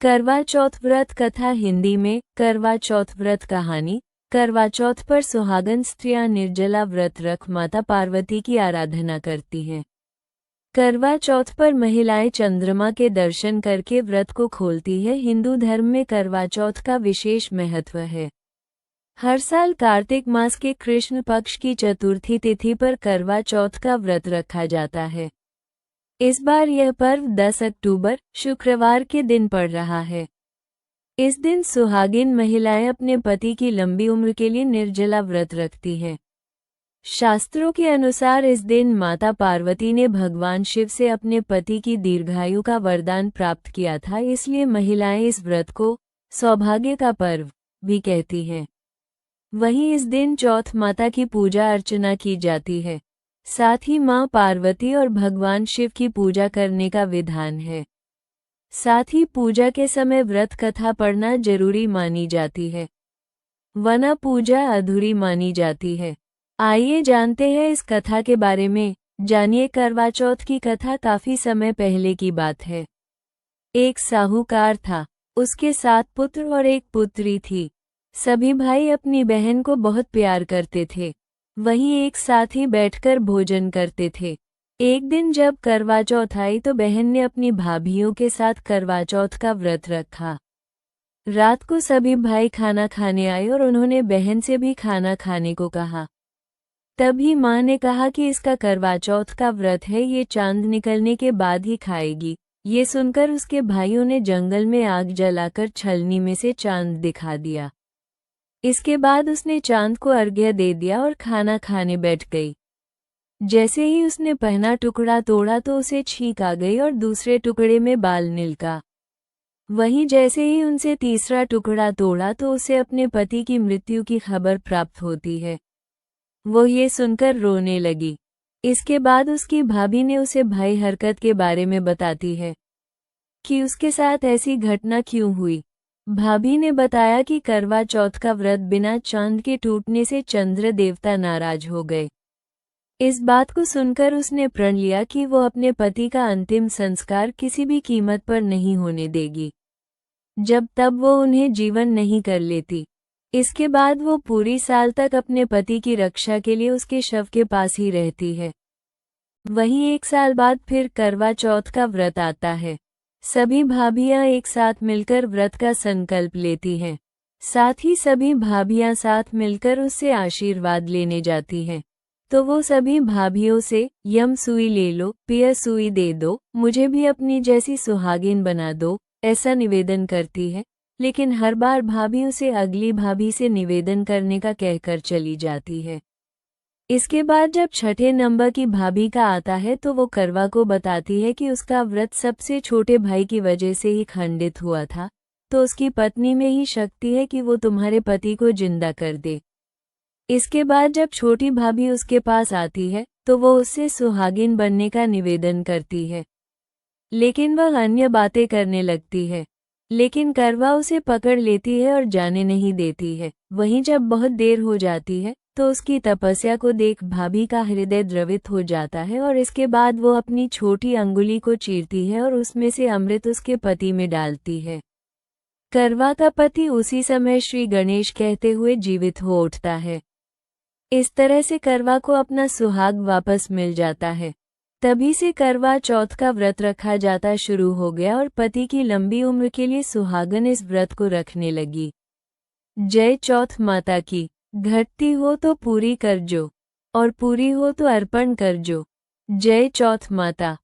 करवा चौथ व्रत कथा हिंदी में करवा चौथ व्रत कहानी। करवा चौथ पर सुहागन स्त्रियां निर्जला व्रत रख माता पार्वती की आराधना करती हैं। करवा चौथ पर महिलाएं चंद्रमा के दर्शन करके व्रत को खोलती है। हिंदू धर्म में करवा चौथ का विशेष महत्व है। हर साल कार्तिक मास के कृष्ण पक्ष की चतुर्थी तिथि पर करवा चौथ का व्रत रखा जाता है। इस बार यह पर्व 10 अक्टूबर शुक्रवार के दिन पड़ रहा है। इस दिन सुहागिन महिलाएं अपने पति की लंबी उम्र के लिए निर्जला व्रत रखती हैं। शास्त्रों के अनुसार इस दिन माता पार्वती ने भगवान शिव से अपने पति की दीर्घायु का वरदान प्राप्त किया था, इसलिए महिलाएं इस व्रत को सौभाग्य का पर्व भी कहती हैं। वहीं इस दिन चौथ माता की पूजा अर्चना की जाती है। साथ ही मां पार्वती और भगवान शिव की पूजा करने का विधान है। साथ ही पूजा के समय व्रत कथा पढ़ना जरूरी मानी जाती है, वरना पूजा अधूरी मानी जाती है। आइए जानते हैं इस कथा के बारे में। जानिए, करवा चौथ की कथा काफी समय पहले की बात है। एक साहूकार था, उसके 7 पुत्र और एक पुत्री थी। सभी भाई अपनी बहन को बहुत प्यार करते थे, वहीं एक साथ ही बैठकर भोजन करते थे। एक दिन जब करवा चौथ आई तो बहन ने अपनी भाभियों के साथ करवा चौथ का व्रत रखा। रात को सभी भाई खाना खाने आए और उन्होंने बहन से भी खाना खाने को कहा। तभी मां ने कहा कि इसका करवा चौथ का व्रत है, ये चांद निकलने के बाद ही खाएगी। ये सुनकर उसके भाइयों ने जंगल में आग जलाकर छलनी में से चांद दिखा दिया। इसके बाद उसने चांद को अर्घ्य दे दिया और खाना खाने बैठ गई। जैसे ही उसने पहला टुकड़ा तोड़ा तो उसे छींक आ गई और दूसरे टुकड़े में बाल निकला। वहीं जैसे ही उनसे तीसरा टुकड़ा तोड़ा तो उसे अपने पति की मृत्यु की खबर प्राप्त होती है। वो ये सुनकर रोने लगी। इसके बाद उसकी भाभी ने उसे भाई हरकत के बारे में बताती है कि उसके साथ ऐसी घटना क्यों हुई। भाभी ने बताया कि करवा चौथ का व्रत बिना चांद के टूटने से चंद्र देवता नाराज हो गए। इस बात को सुनकर उसने प्रण लिया कि वो अपने पति का अंतिम संस्कार किसी भी कीमत पर नहीं होने देगी, जब तब वो उन्हें जीवन नहीं कर लेती। इसके बाद वो पूरी साल तक अपने पति की रक्षा के लिए उसके शव के पास ही रहती है। वहीं 1 साल बाद फिर करवा चौथ का व्रत आता है। सभी भाभियां एक साथ मिलकर व्रत का संकल्प लेती हैं। साथ ही सभी भाभियां साथ मिलकर उससे आशीर्वाद लेने जाती हैं। तो वो सभी भाभियों से यम सुई ले लो, पिया सुई दे दो, मुझे भी अपनी जैसी सुहागिन बना दो, ऐसा निवेदन करती है। लेकिन हर बार भाभी उसे अगली भाभी से निवेदन करने का कहकर चली जाती है। इसके बाद जब छठे नंबर की भाभी का आता है तो वो करवा को बताती है कि उसका व्रत सबसे छोटे भाई की वजह से ही खंडित हुआ था, तो उसकी पत्नी में ही शक्ति है कि वो तुम्हारे पति को जिंदा कर दे। इसके बाद जब छोटी भाभी उसके पास आती है तो वो उससे सुहागिन बनने का निवेदन करती है, लेकिन वह अन्य बातें करने लगती है। लेकिन करवा उसे पकड़ लेती है और जाने नहीं देती है। वहीं जब बहुत देर हो जाती है तो उसकी तपस्या को देख भाभी का हृदय द्रवित हो जाता है और इसके बाद वो अपनी छोटी अंगुली को चीरती है और उसमें से अमृत उसके पति में डालती है। करवा का पति उसी समय श्री गणेश कहते हुए जीवित हो उठता है। इस तरह से करवा को अपना सुहाग वापस मिल जाता है। तभी से करवा चौथ का व्रत रखा जाता शुरू हो गया और पति की लंबी उम्र के लिए सुहागन इस व्रत को रखने लगी। जय चौथ माता की। घटती हो तो पूरी कर जो, और पूरी हो तो अर्पण कर जो। जय चौथ माता।